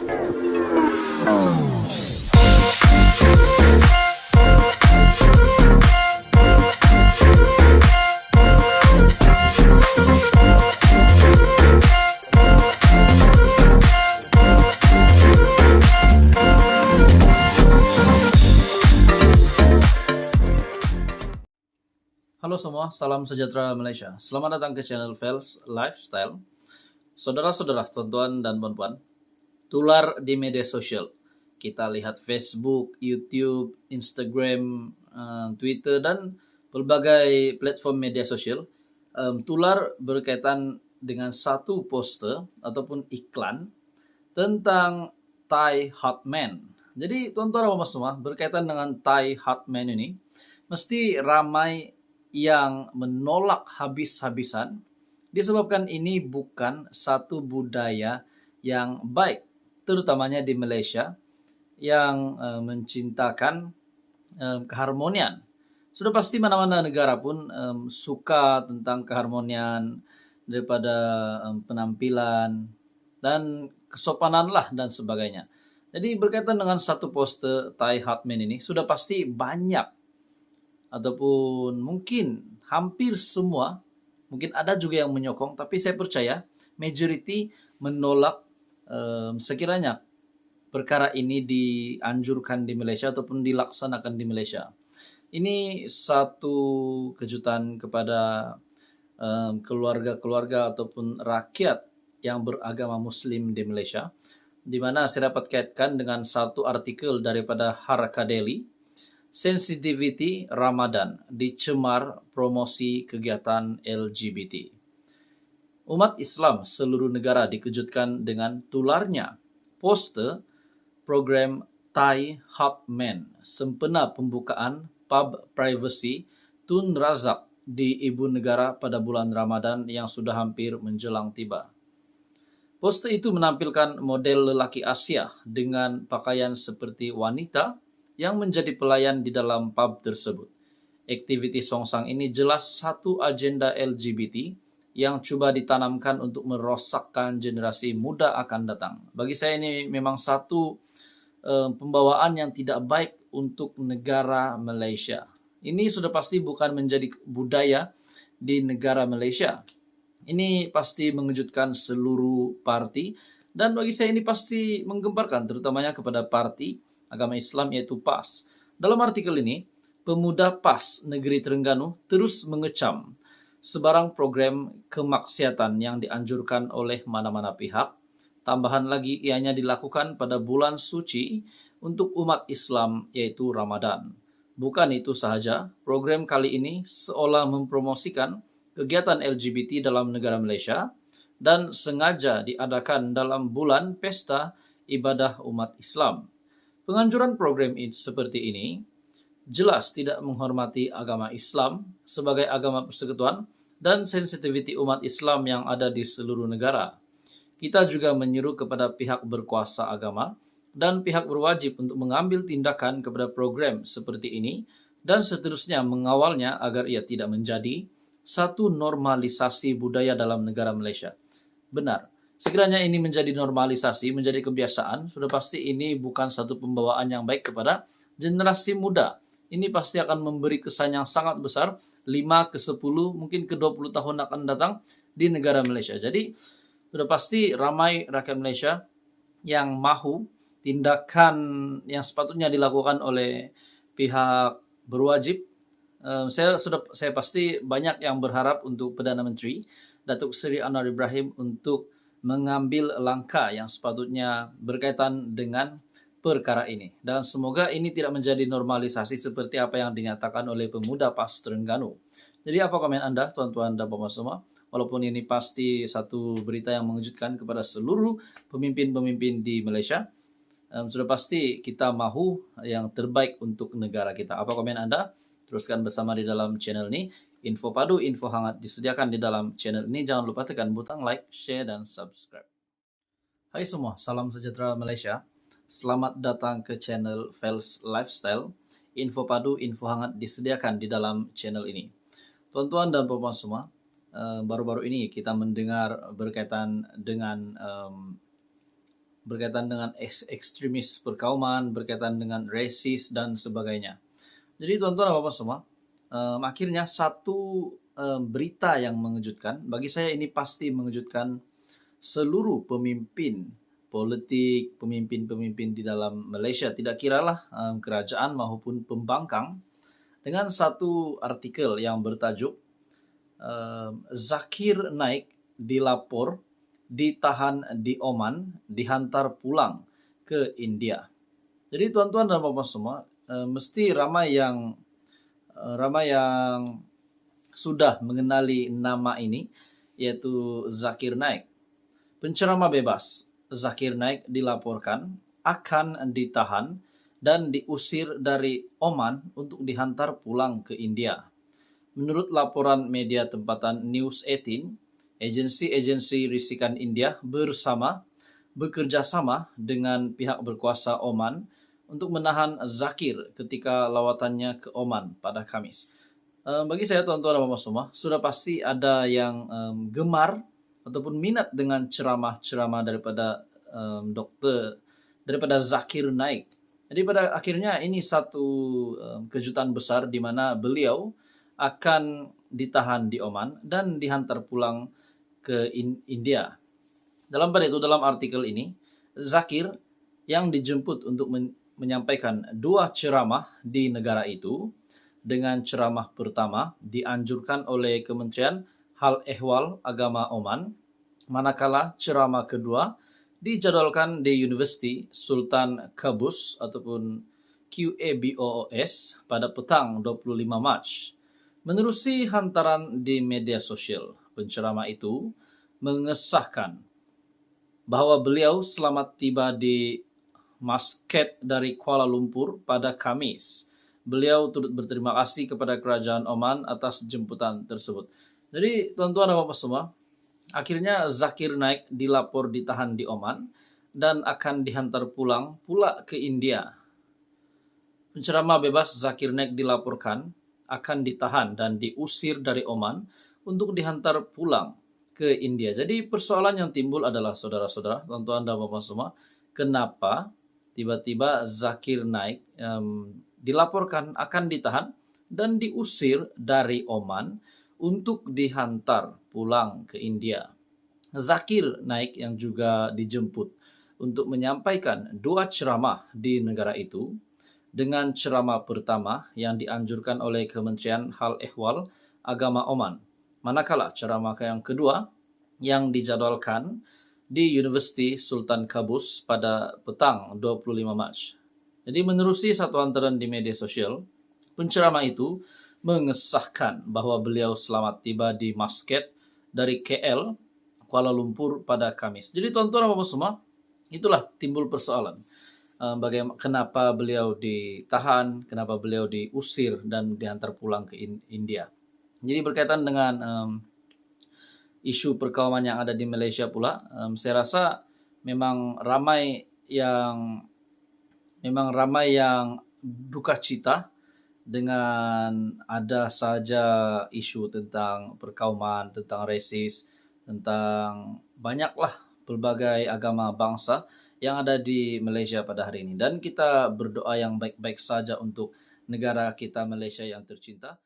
Halo semua, salam sejahtera Malaysia. Selamat datang ke channel Fels Lifestyle. Saudara-saudara, tuan-tuan dan puan-puan, tular di media sosial. Kita lihat Facebook, YouTube, Instagram, Twitter, dan berbagai platform media sosial. Tular berkaitan dengan satu poster ataupun iklan tentang Thai Hotman. Jadi tuan-tuan dan puan-puan semua, berkaitan dengan Thai Hotman ini, mesti ramai yang menolak habis-habisan disebabkan ini bukan satu budaya yang baik, terutamanya di Malaysia yang mencintakan keharmonian. Sudah pasti mana-mana negara pun suka tentang keharmonian daripada penampilan dan kesopanan lah dan sebagainya. Jadi berkaitan dengan satu poster Thai Hotman ini sudah pasti banyak ataupun mungkin hampir semua, mungkin ada juga yang menyokong, tapi saya percaya majority menolak sekiranya perkara ini dianjurkan di Malaysia ataupun dilaksanakan di Malaysia. Ini satu kejutan kepada keluarga-keluarga ataupun rakyat yang beragama Muslim di Malaysia, di mana saya dapat kaitkan dengan satu artikel daripada Haraka Daily. Sensitivity Ramadan dicemar promosi kegiatan LGBT. Umat Islam seluruh negara dikejutkan dengan tularnya poster program Thai Hotman sempena pembukaan pub privacy Tun Razak di ibu negara pada bulan Ramadan yang sudah hampir menjelang tiba. Poster itu menampilkan model lelaki Asia dengan pakaian seperti wanita yang menjadi pelayan di dalam pub tersebut. Aktiviti songsang ini jelas satu agenda LGBT yang coba ditanamkan untuk merosakkan generasi muda akan datang. Bagi saya ini memang satu pembawaan yang tidak baik untuk negara Malaysia. Ini sudah pasti bukan menjadi budaya di negara Malaysia. Ini pasti mengejutkan seluruh parti dan bagi saya ini pasti menggemparkan terutamanya kepada parti agama Islam yaitu PAS. Dalam artikel ini, pemuda PAS Negeri Terengganu terus mengecam sebarang program kemaksiatan yang dianjurkan oleh mana-mana pihak. Tambahan lagi ianya dilakukan pada bulan suci untuk umat Islam yaitu Ramadan. Bukan itu sahaja, program kali ini seolah mempromosikan kegiatan LGBT dalam negara Malaysia dan sengaja diadakan dalam bulan pesta ibadah umat Islam. Penganjuran program seperti ini jelas tidak menghormati agama Islam sebagai agama persekutuan dan sensitiviti umat Islam yang ada di seluruh negara. Kita juga menyeru kepada pihak berkuasa agama dan pihak berwajib untuk mengambil tindakan kepada program seperti ini dan seterusnya mengawalnya agar ia tidak menjadi satu normalisasi budaya dalam negara Malaysia. Benar. Sekiranya ini menjadi normalisasi, menjadi kebiasaan, sudah pasti ini bukan satu pembawaan yang baik kepada generasi muda. Ini pasti akan memberi kesan yang sangat besar, 5 ke 10, mungkin ke 20 tahun akan datang di negara Malaysia. Jadi, sudah pasti ramai rakyat Malaysia yang mahu tindakan yang sepatutnya dilakukan oleh pihak berwajib. Saya pasti banyak yang berharap untuk Perdana Menteri Datuk Seri Anwar Ibrahim untuk mengambil langkah yang sepatutnya berkaitan dengan perkara ini. Dan semoga ini tidak menjadi normalisasi seperti apa yang dinyatakan oleh pemuda PAS Terengganu. Jadi apa komen Anda, tuan-tuan dan puan-puan semua? Walaupun ini pasti satu berita yang mengejutkan kepada seluruh pemimpin-pemimpin di Malaysia, sudah pasti kita mahu yang terbaik untuk negara kita. Apa komen Anda? Teruskan bersama di dalam channel ini. Info padu, info hangat disediakan di dalam channel ini. Jangan lupa tekan butang like, share, dan subscribe. Hai semua, salam sejahtera Malaysia. Selamat datang ke channel Fels Lifestyle. Info padu, info hangat disediakan di dalam channel ini. Tuan-tuan dan puan-puan semua, baru-baru ini kita mendengar berkaitan dengan berkaitan dengan ekstremis perkauman, berkaitan dengan rasis dan sebagainya. Jadi tuan-tuan dan bapak semua, akhirnya satu berita yang mengejutkan, bagi saya ini pasti mengejutkan seluruh pemimpin politik, pemimpin-pemimpin di dalam Malaysia, tidak kiralah kerajaan maupun pembangkang, dengan satu artikel yang bertajuk Zakir Naik dilapor ditahan di Oman, dihantar pulang ke India. Jadi tuan-tuan dan bapak semua, mesti ramai yang sudah mengenali nama ini, yaitu Zakir Naik. Penceramah bebas Zakir Naik dilaporkan akan ditahan dan diusir dari Oman untuk dihantar pulang ke India. Menurut laporan media tempatan News 18, agensi-agensi risikan India bekerja sama dengan pihak berkuasa Oman untuk menahan Zakir ketika lawatannya ke Oman pada Khamis. Bagi saya tuan-tuan dan bapak semua, sudah pasti ada yang gemar ataupun minat dengan ceramah-ceramah daripada Zakir Naik. Jadi pada akhirnya ini satu kejutan besar di mana beliau akan ditahan di Oman dan dihantar pulang ke India. Dalam artikel ini, Zakir yang dijemput untuk menyampaikan 2 ceramah di negara itu. Dengan ceramah pertama dianjurkan oleh Kementerian Hal Ehwal Agama Oman, manakala ceramah kedua dijadwalkan di Universiti Sultan Qaboos ataupun QABOS pada petang 25 Mac. Menerusi hantaran di media sosial, penceramah itu mengesahkan bahwa beliau selamat tiba di Muscat dari Kuala Lumpur pada Khamis. Beliau turut berterima kasih kepada kerajaan Oman atas jemputan tersebut. Jadi tuan-tuan dan bapak semua, akhirnya Zakir Naik dilapor ditahan di Oman dan akan dihantar pulang pula ke India. Penceramah bebas Zakir Naik dilaporkan akan ditahan dan diusir dari Oman untuk dihantar pulang ke India. Jadi persoalan yang timbul adalah saudara-saudara, tuan-tuan dan bapak semua, kenapa tiba-tiba Zakir Naik dilaporkan akan ditahan dan diusir dari Oman untuk dihantar pulang ke India. Zakir Naik yang juga dijemput untuk menyampaikan 2 ceramah di negara itu, dengan ceramah pertama yang dianjurkan oleh Kementerian Hal Ehwal Agama Oman, manakala ceramah yang kedua yang dijadwalkan di Universiti Sultan Qaboos pada petang 25 Mac. Jadi menerusi satu hantaran di media sosial, penceramah itu mengesahkan bahwa beliau selamat tiba di Muscat dari KL, Kuala Lumpur pada Kamis. Jadi tuan-tuan dan bapak semua, itulah timbul persoalan. Kenapa beliau ditahan, kenapa beliau diusir dan dihantar pulang ke India. Jadi berkaitan dengan isu perkauman yang ada di Malaysia pula, saya rasa memang ramai yang duka cita dengan ada saja isu tentang perkauman, tentang rasis, tentang banyaklah pelbagai agama bangsa yang ada di Malaysia pada hari ini. Dan kita berdoa yang baik-baik saja untuk negara kita Malaysia yang tercinta.